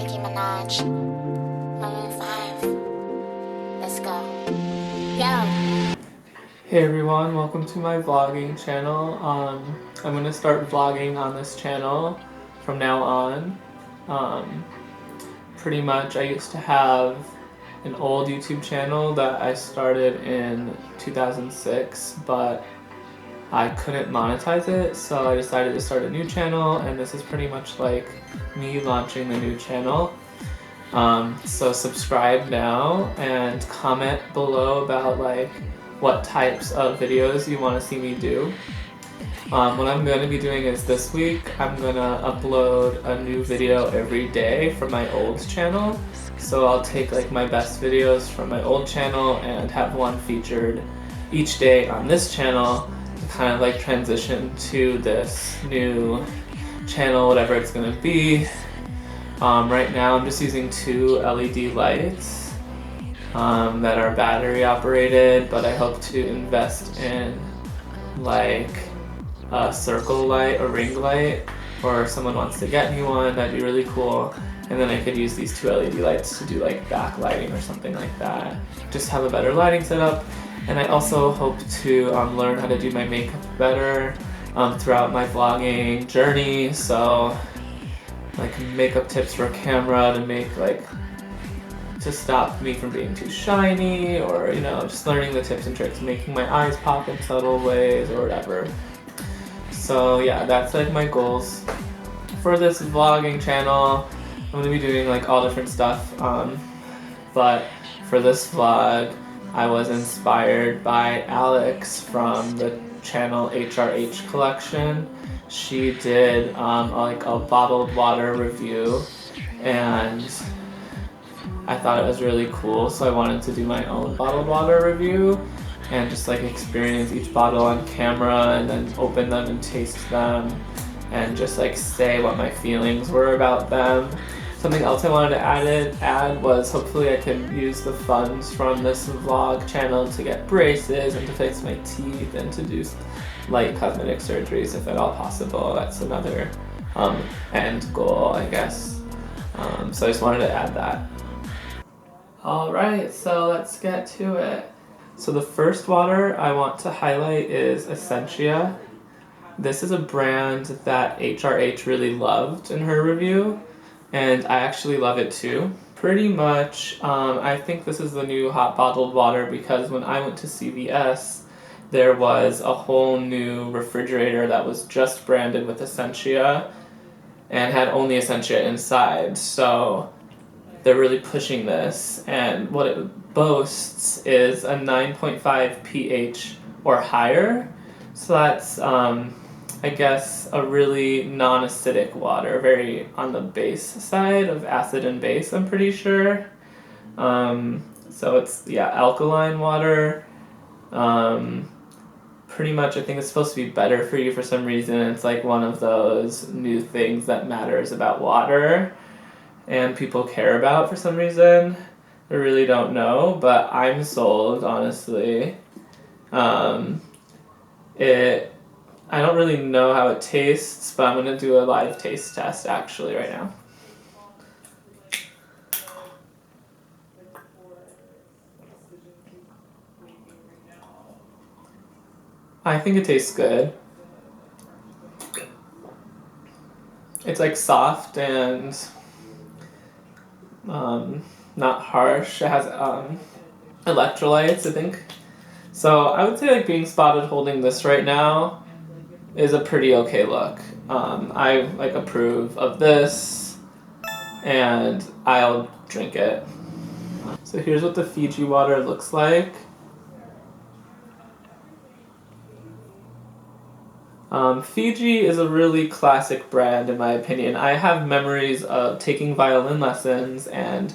Nicki Minaj, Maroon 5. Let's go. Yo. Hey everyone, welcome to my vlogging channel. I'm gonna start vlogging on this channel from now on. Pretty much I used to have an old YouTube channel that I started in 2006, but I couldn't monetize it, so I decided to start a new channel, and this is pretty much like me launching the new channel. So subscribe now and comment below about like what types of videos you want to see me do. What I'm going to be doing is this week I'm going to upload a new video every day from my old channel. So I'll take like my best videos from my old channel and have one featured each day on this channel to kind of like transition to this new channel, whatever it's going to be. Right now I'm just using two LED lights that are battery operated, but I hope to invest in like a circle light or ring light, or if someone wants to get me one, that'd be really cool. And then I could use these two LED lights to do like backlighting or something like that. Just have a better lighting setup. And I also hope to learn how to do my makeup better throughout my vlogging journey. So like makeup tips for camera to make like to stop me from being too shiny, or you know, just learning the tips and tricks, making my eyes pop in subtle ways or whatever. So yeah, that's like my goals for this vlogging channel. I'm gonna be doing like all different stuff, but for this vlog I was inspired by Alex from the channel HRH Collection. She did like a bottled water review, and I thought it was really cool, so I wanted to do my own bottled water review and just like experience each bottle on camera and then open them and taste them and just like say what my feelings were about them. Something else I wanted to add was hopefully I can use the funds from this vlog channel to get braces and to fix my teeth and to do light cosmetic surgeries if at all possible. That's another end goal, I guess. So I just wanted to add that. Alright, so let's get to it. So the first water I want to highlight is Essentia. This is a brand that HRH really loved in her review, and I actually love it too. Pretty much, I think this is the new hot bottled water because when I went to CVS, there was a whole new refrigerator that was just branded with Essentia and had only Essentia inside. So they're really pushing this, and what it boasts is a 9.5 pH or higher. So that's, I guess, a really non-acidic water, very on the base side of acid and base, I'm pretty sure. So it's, yeah, alkaline water. Pretty much I think it's supposed to be better for you for some reason. It's like one of those new things that matters about water and people care about for some reason. I really don't know, but I'm sold, honestly. I don't really know how it tastes, but I'm gonna do a live taste test actually right now. I think it tastes good. It's like soft and not harsh. It has electrolytes, I think. So I would say like being spotted holding this right now is a pretty okay look. I like approve of this, and I'll drink it. So here's what the Fiji water looks like. Fiji is a really classic brand in my opinion. I have memories of taking violin lessons and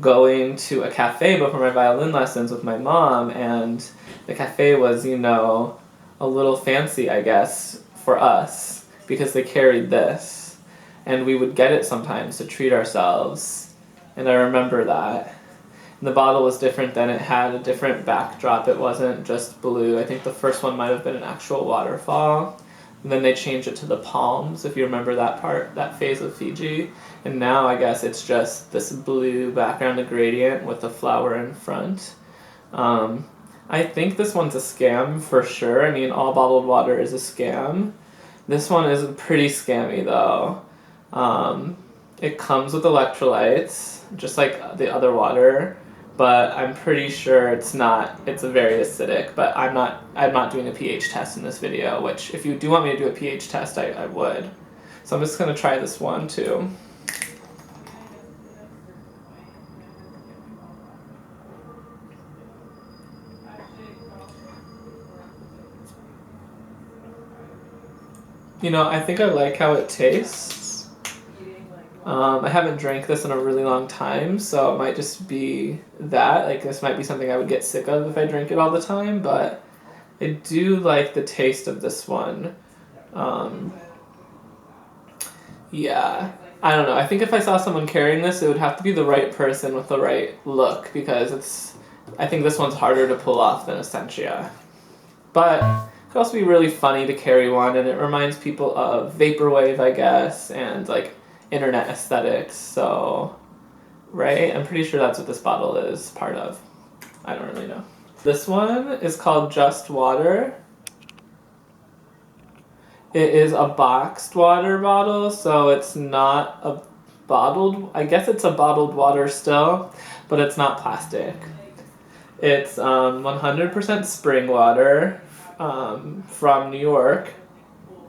going to a cafe before my violin lessons with my mom, and the cafe was, you know, a little fancy, I guess, for us because they carried this, and we would get it sometimes to treat ourselves, and I remember that. And the bottle was different then. It had a different backdrop. It wasn't just blue. I think the first one might have been an actual waterfall. And then they changed it to the palms, if you remember that part, that phase of Fiji. And now I guess it's just this blue background gradient with a flower in front. I think this one's a scam for sure. I mean, all bottled water is a scam. This one is pretty scammy though. It comes with electrolytes, just like the other water, but I'm pretty sure it's very acidic, but I'm not doing a pH test in this video, which if you do want me to do a pH test, I would. So I'm just gonna try this one too. You know, I think I like how it tastes. I haven't drank this in a really long time, so it might just be that. Like, this might be something I would get sick of if I drank it all the time, but I do like the taste of this one. Yeah. I don't know. I think if I saw someone carrying this, it would have to be the right person with the right look, because I think this one's harder to pull off than Essentia. But it could also be really funny to carry one, and it reminds people of Vaporwave, I guess, and like internet aesthetics, so, right? I'm pretty sure that's what this bottle is part of. I don't really know. This one is called Just Water. It is a boxed water bottle, so it's not a bottled, I guess it's a bottled water still, but it's not plastic. It's 100% spring water from New York,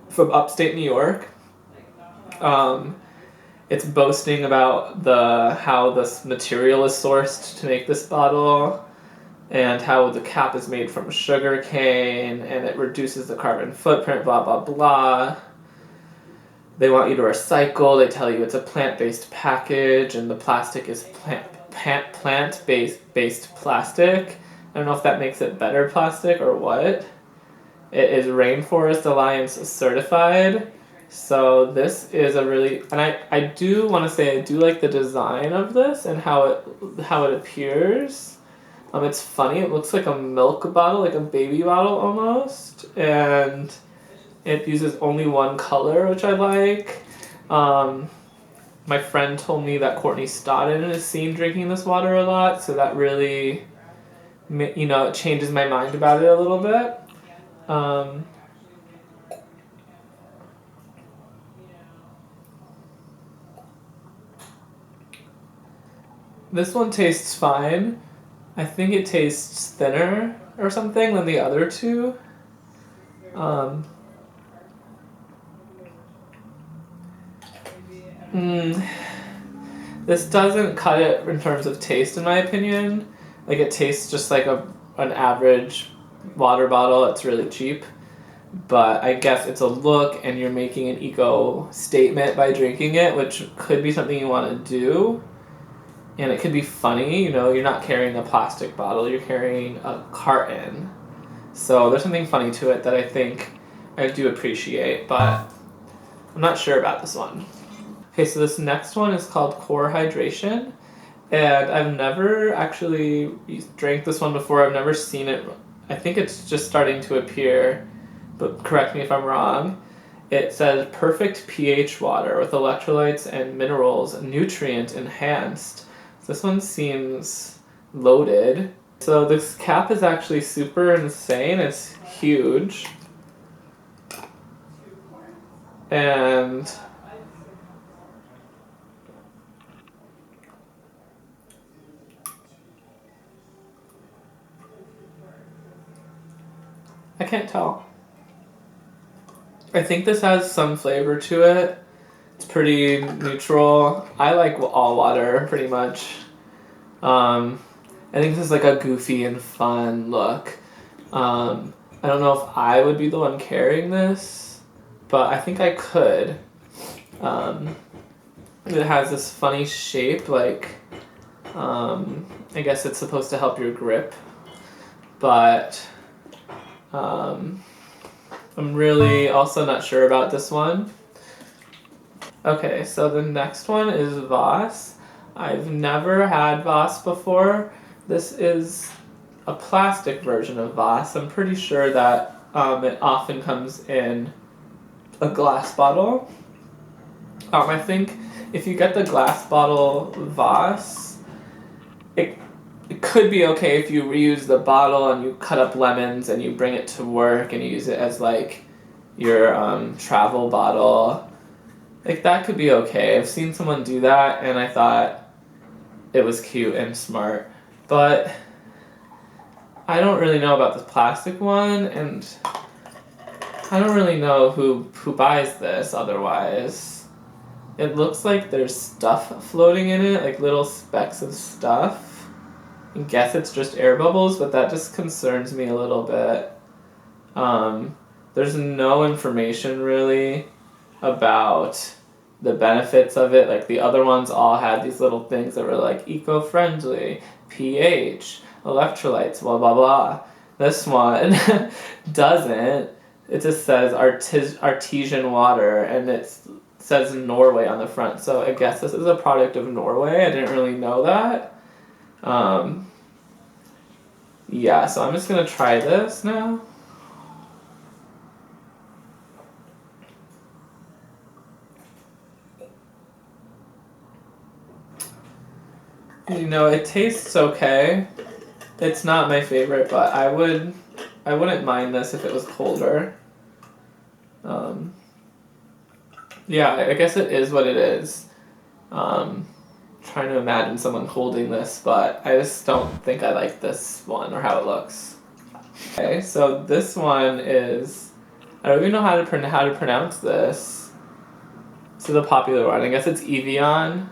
from upstate New York. It's boasting about how this material is sourced to make this bottle, and how the cap is made from sugar cane, and it reduces the carbon footprint, blah, blah, blah. They want you to recycle. They tell you it's a plant-based package, and the plastic is plant-based plastic. I don't know if that makes it better plastic or what. It is Rainforest Alliance certified. So this is a really, and I do want to say I do like the design of this and how it appears. It's funny. It looks like a milk bottle, like a baby bottle almost, and it uses only one color, which I like. My friend told me that Courtney Stodden is seen drinking this water a lot, so that really, it changes my mind about it a little bit. This one tastes fine. I think it tastes thinner or something than the other two. This doesn't cut it in terms of taste, in my opinion. Like, it tastes just like an average water bottle. It's really cheap. But I guess it's a look, and you're making an eco statement by drinking it, which could be something you want to do. And it could be funny, you're not carrying a plastic bottle, you're carrying a carton. So there's something funny to it that I think I do appreciate, but I'm not sure about this one. Okay, so this next one is called Core Hydration, and I've never actually drank this one before. I've never seen it. I think it's just starting to appear, but correct me if I'm wrong. It says perfect pH water with electrolytes and minerals, nutrient enhanced. This one seems loaded. So this cap is actually super insane. It's huge. And I can't tell. I think this has some flavor to it. It's pretty neutral. I like all water, pretty much. I think this is like a goofy and fun look. I don't know if I would be the one carrying this, but I think I could. It has this funny shape, like, I guess it's supposed to help your grip, but I'm really also not sure about this one. Okay, so the next one is Voss. I've never had Voss before. This is a plastic version of Voss. I'm pretty sure that it often comes in a glass bottle. I think if you get the glass bottle Voss, it could be okay if you reuse the bottle and you cut up lemons and you bring it to work and you use it as like your travel bottle. Like that could be okay. I've seen someone do that and I thought it was cute and smart. But I don't really know about the plastic one, and I don't really know who buys this otherwise. It looks like there's stuff floating in it, like little specks of stuff. I guess it's just air bubbles, but that just concerns me a little bit. There's no information really about the benefits of it. Like the other ones all had these little things that were like eco-friendly, pH, electrolytes, blah blah blah. This one doesn't. It just says artesian water, and it says Norway on the front. So I guess this is a product of Norway. I didn't really know that. Yeah, so I'm just gonna try this now. You know, it tastes okay. It's not my favorite, but I wouldn't mind this if it was colder. Yeah, I guess it is what it is. Trying to imagine someone holding this, but I just don't think I like this one or how it looks. Okay, so this one is, I don't even know how to pronounce this. This is a popular one. I guess it's Evian,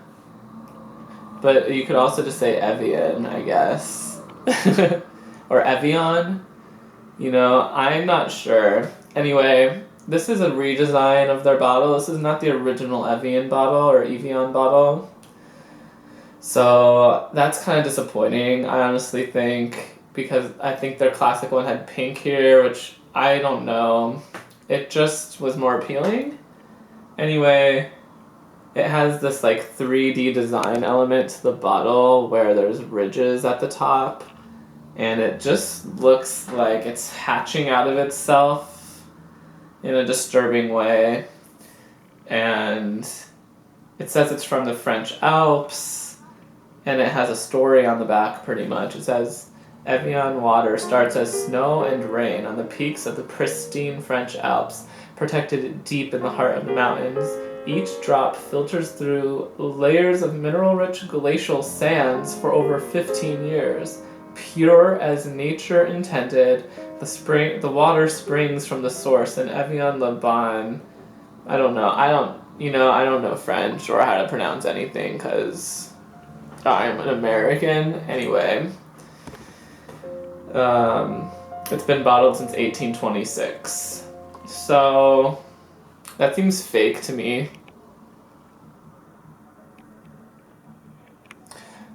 but you could also just say Evian, I guess. Or Evian. You know, I'm not sure. Anyway, this is a redesign of their bottle. This is not the original Evian bottle or Evian bottle. So that's kind of disappointing, I honestly think, because I think their classic one had pink here, which I don't know. It just was more appealing. Anyway, it has this like 3D design element to the bottle where there's ridges at the top, and it just looks like it's hatching out of itself in a disturbing way. And it says it's from the French Alps, and it has a story on the back pretty much. It says, Evian water starts as snow and rain on the peaks of the pristine French Alps, protected deep in the heart of the mountains. Each drop filters through layers of mineral-rich glacial sands for over 15 years. Pure as nature intended, the water springs from the source in Evian-les-Bains. I don't know French or how to pronounce anything because I'm an American. Anyway, it's been bottled since 1826. So that seems fake to me.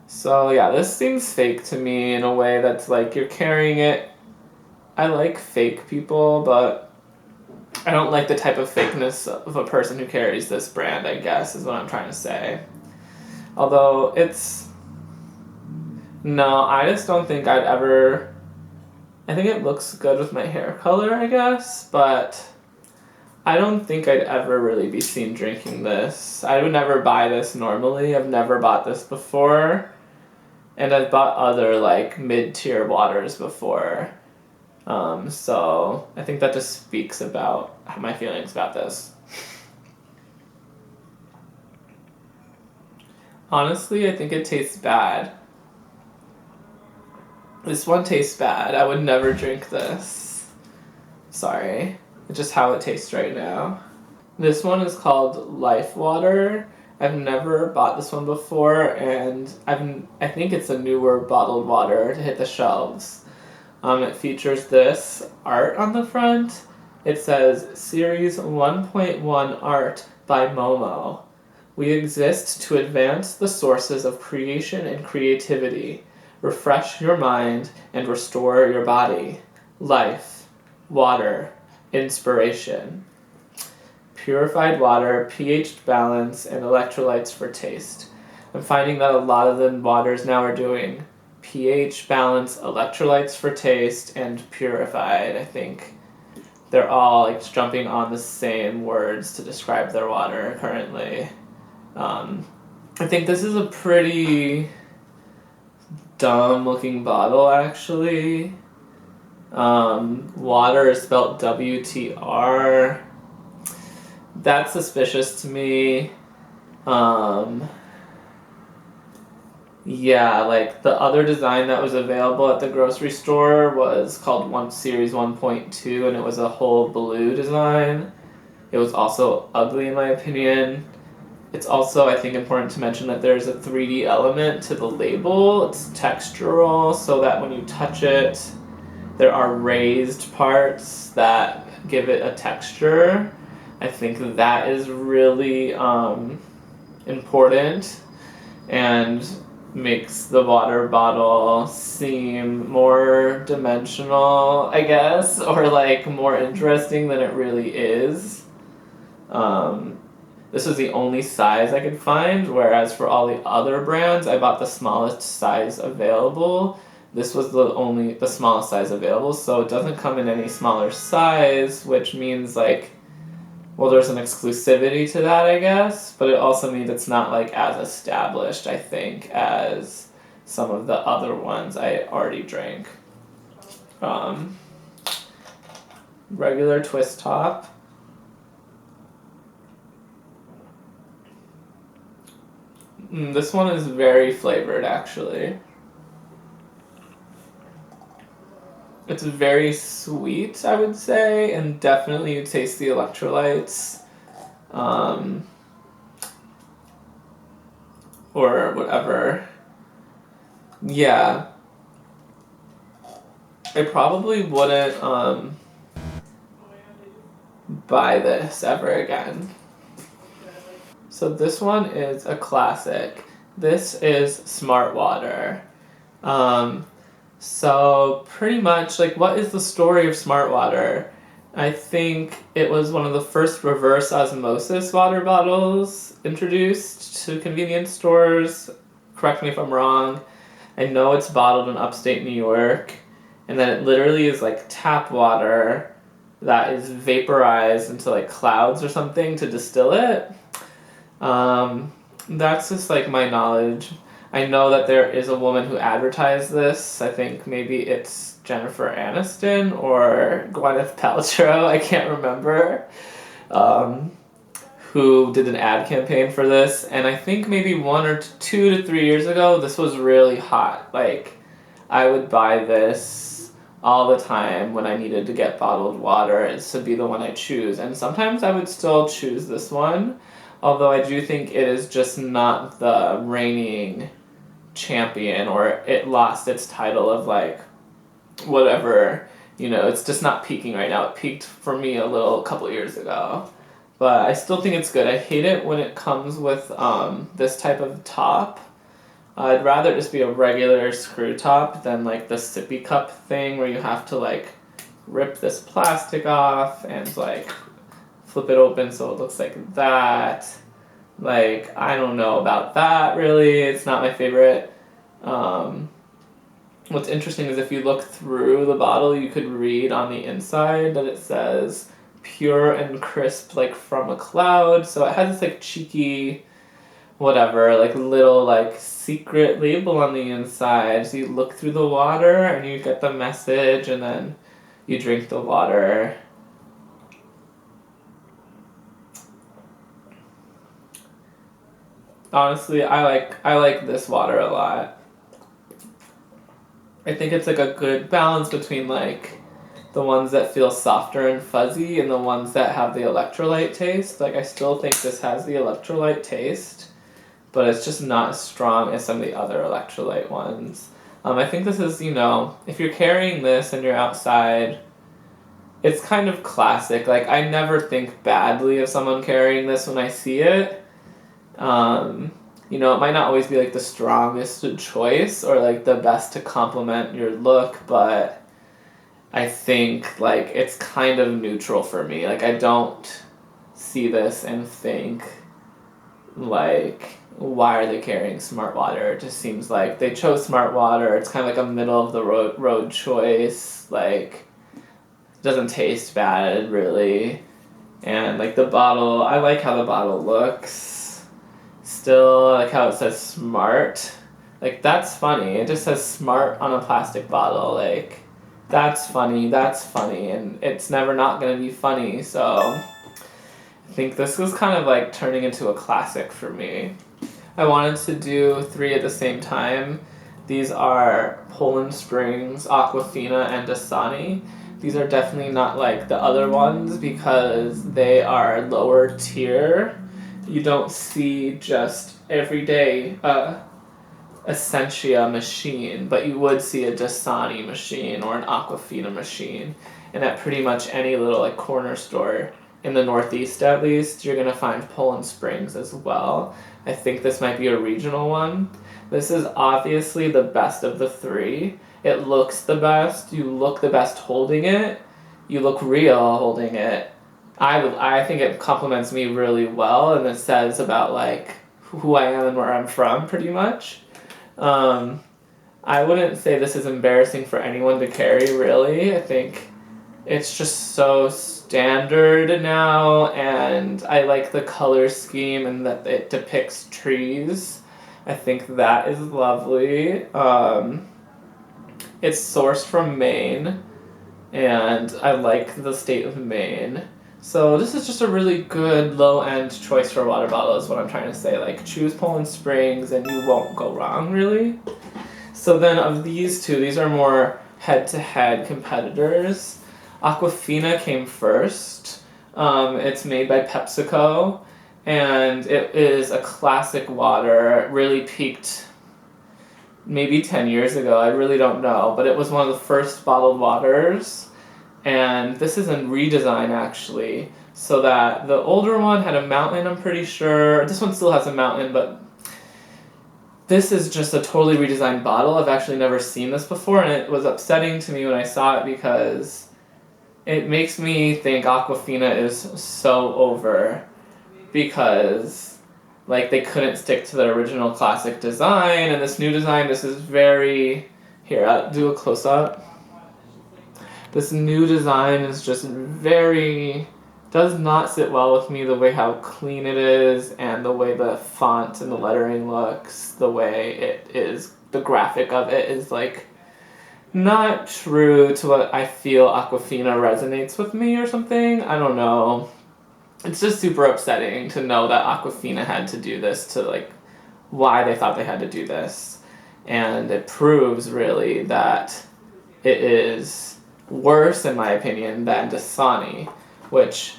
So yeah, this seems fake to me in a way that's like you're carrying it. I like fake people, but I don't like the type of fakeness of a person who carries this brand, I guess, is what I'm trying to say. Although no, I just don't think I'd ever, I think it looks good with my hair color, I guess, but I don't think I'd ever really be seen drinking this. I would never buy this normally. I've never bought this before. And I've bought other like mid-tier waters before. So I think that just speaks about my feelings about this. Honestly, I think it tastes bad. This one tastes bad. I would never drink this. Sorry. It's just how it tastes right now. This one is called Life Water. I've never bought this one before, and I think it's a newer bottled water to hit the shelves. It features this art on the front. It says, Series 1.1 Art by Momo. We exist to advance the sources of creation and creativity, refresh your mind, and restore your body. Life, water, inspiration. Purified water, pH balance, and electrolytes for taste. I'm finding that a lot of the waters now are doing pH balance, electrolytes for taste, and purified, I think. they're all like jumping on the same words to describe their water currently. I think this is a pretty dumb looking bottle actually. Water is spelled WTR. That's suspicious to me. Yeah, like the other design that was available at the grocery store was called Series 1.2, and it was a whole blue design. It was also ugly in my opinion. It's also, I think, important to mention that there's a 3D element to the label. It's textural, so that when you touch it, there are raised parts that give it a texture. I think that is really important and makes the water bottle seem more dimensional, I guess, or like more interesting than it really is. This was the only size I could find, whereas for all the other brands, I bought the smallest size available. This was the smallest size available, so it doesn't come in any smaller size, which means like, well, there's an exclusivity to that, I guess, but it also means it's not like as established, I think, as some of the other ones I already drank. Regular twist top. This one is very flavored, actually. It's very sweet, I would say, and definitely you taste the electrolytes. Or whatever. Yeah. I probably wouldn't buy this ever again. So this one is a classic. This is Smart Water. So pretty much, like, what is the story of Smart Water? I think it was one of the first reverse osmosis water bottles introduced to convenience stores. Correct me if I'm wrong. I know it's bottled in upstate New York, and then it literally is like tap water that is vaporized into like clouds or something to distill it. That's just like my knowledge. I know that there is a woman who advertised this. I think maybe it's Jennifer Aniston or Gwyneth Paltrow, I can't remember, who did an ad campaign for this. And I think maybe 1 or 2 to 3 years ago, this was really hot. Like, I would buy this all the time when I needed to get bottled water. It's to be the one I choose. And sometimes I would still choose this one, although I do think it is just not the reigning champion, or it lost its title of like whatever, it's just not peaking right now. It peaked for me a couple years ago, but I still think it's good. I hate it when it comes with this type of top. I'd rather just be a regular screw top than like the sippy cup thing where you have to like rip this plastic off and like flip it open so it looks like that. Like, I don't know about that, really. It's not my favorite. What's interesting is if you look through the bottle, you could read on the inside that it says pure and crisp, like from a cloud. So it has this, like, cheeky, whatever, like, little, like, secret label on the inside. So you look through the water and you get the message, and then you drink the water. Honestly, I like this water a lot. I think it's like a good balance between like the ones that feel softer and fuzzy and the ones that have the electrolyte taste. Like, I still think this has the electrolyte taste, but it's just not as strong as some of the other electrolyte ones. I think this is, if you're carrying this and you're outside, it's kind of classic. Like, I never think badly of someone carrying this when I see it. It might not always be like the strongest choice or like the best to complement your look, but I think like it's kind of neutral for me. Like, I don't see this and think like, why are they carrying Smart Water? It just seems like they chose Smart Water. It's kind of like a middle of the road choice. Like, doesn't taste bad really. And like the bottle, I like how the bottle looks. Still, I like how it says smart. Like that's funny. It just says smart on a plastic bottle. Like that's funny, and it's never not gonna be funny. So I think this was kind of like turning into a classic for me. I wanted to do 3 at the same time. These are Poland Springs, Aquafina, and Dasani. These are definitely not like the other ones because they are lower tier. You don't see just everyday Essentia machine, but you would see a Dasani machine or an Aquafina machine. And at pretty much any little like corner store in the Northeast at least, you're gonna find Poland Springs as well. I think this might be a regional one. This is obviously the best of the 3. It looks the best. You look the best holding it. You look real holding it. I think it compliments me really well, and it says about like who I am and where I'm from pretty much. I wouldn't say this is embarrassing for anyone to carry really. I think it's just so standard now, and I like the color scheme and that it depicts trees. I think that is lovely. It's sourced from Maine, and I like the state of Maine. So this is just a really good low-end choice for a water bottle is what I'm trying to say. Like, choose Poland Springs and you won't go wrong, really. So then of these 2, these are more head-to-head competitors. Aquafina came first. It's made by PepsiCo, and it is a classic water. It really peaked maybe 10 years ago. I really don't know, but it was one of the first bottled waters. And this is a redesign actually, so that the older one had a mountain, I'm pretty sure. This one still has a mountain, but this is just a totally redesigned bottle. I've actually never seen this before, and it was upsetting to me when I saw it because it makes me think Aquafina is so over because like they couldn't stick to the original classic design, and this new design, this is very... Here, I'll do a close-up. This new design is just very... does not sit well with me, the way how clean it is and the way the font and the lettering looks, the way it is, the graphic of it is like not true to what I feel Aquafina resonates with me or something. I don't know. It's just super upsetting to know that Aquafina had to do this, to like why they thought they had to do this. And it proves really that it is worse, in my opinion, than Dasani, which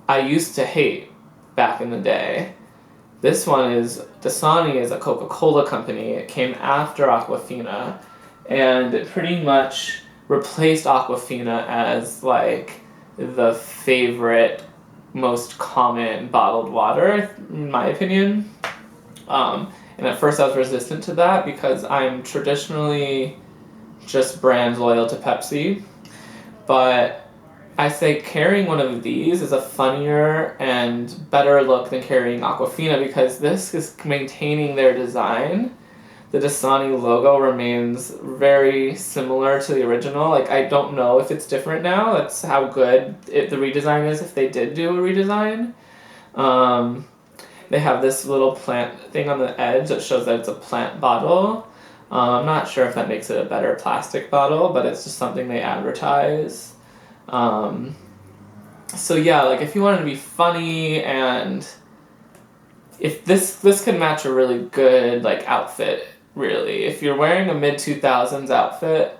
I used to hate back in the day. This one is... Dasani is a Coca-Cola company. It came after Aquafina, and it pretty much replaced Aquafina as like the favorite, most common bottled water, in my opinion. And at first I was resistant to that because I'm traditionally just brand loyal to Pepsi. But I say carrying one of these is a funnier and better look than carrying Aquafina because this is maintaining their design. The Dasani logo remains very similar to the original. Like, I don't know if it's different now. That's how good the redesign is if they did do a redesign. They have this little plant thing on the edge that shows that it's a plant bottle. I'm not sure if that makes it a better plastic bottle, but it's just something they advertise. So yeah, like if you wanted to be funny, and if this could match a really good like outfit, really. If you're wearing a mid-2000s outfit,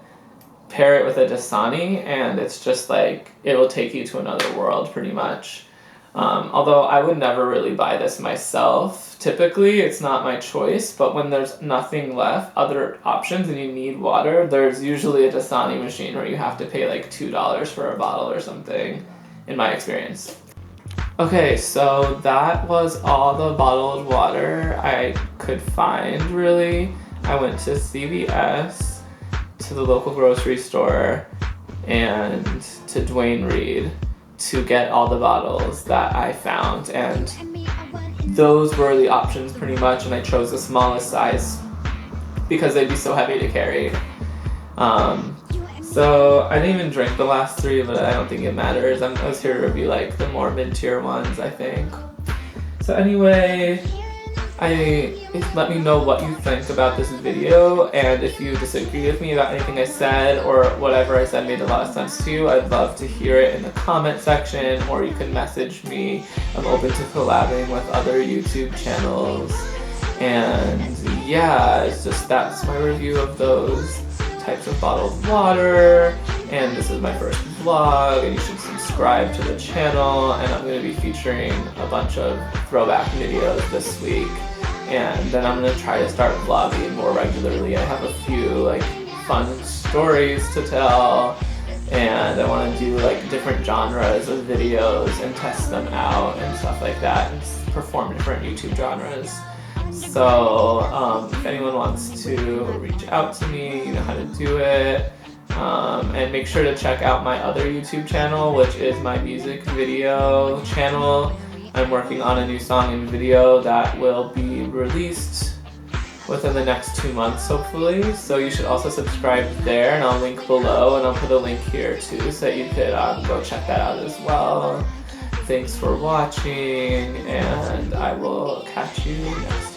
pair it with a Dasani, and it's just like, it will take you to another world pretty much. Although I would never really buy this myself. Typically, it's not my choice, but when there's nothing left, other options, and you need water, there's usually a Dasani machine where you have to pay like $2 for a bottle or something, in my experience. Okay, so that was all the bottled water I could find, really. I went to CVS, to the local grocery store, and to Duane Reade to get all the bottles that I found, and those were the options pretty much, and I chose the smallest size because they'd be so heavy to carry. So So I didn't even drink the last 3, but I don't think it matters. I was here to review like the more mid-tier ones, I think. So anyway, let me know what you think about this video, and if you disagree with me about anything I said or whatever I said made a lot of sense to you, I'd love to hear it in the comment section, or you can message me. I'm open to collabing with other YouTube channels. And yeah, that's my review of those types of bottled water, and this is my first vlog, and you should subscribe to the channel, and I'm going to be featuring a bunch of throwback videos this week, and then I'm going to try to start vlogging more regularly. I have a few like fun stories to tell, and I want to do like different genres of videos and test them out and stuff like that, and perform different YouTube genres. So if anyone wants to reach out to me, you know how to do it. And make sure to check out my other YouTube channel, which is my music video channel. I'm working on a new song and video that will be released within the next 2 months, hopefully. So you should also subscribe there, and I'll link below, and I'll put a link here too, so you could go check that out as well. Thanks for watching, and I will catch you next time.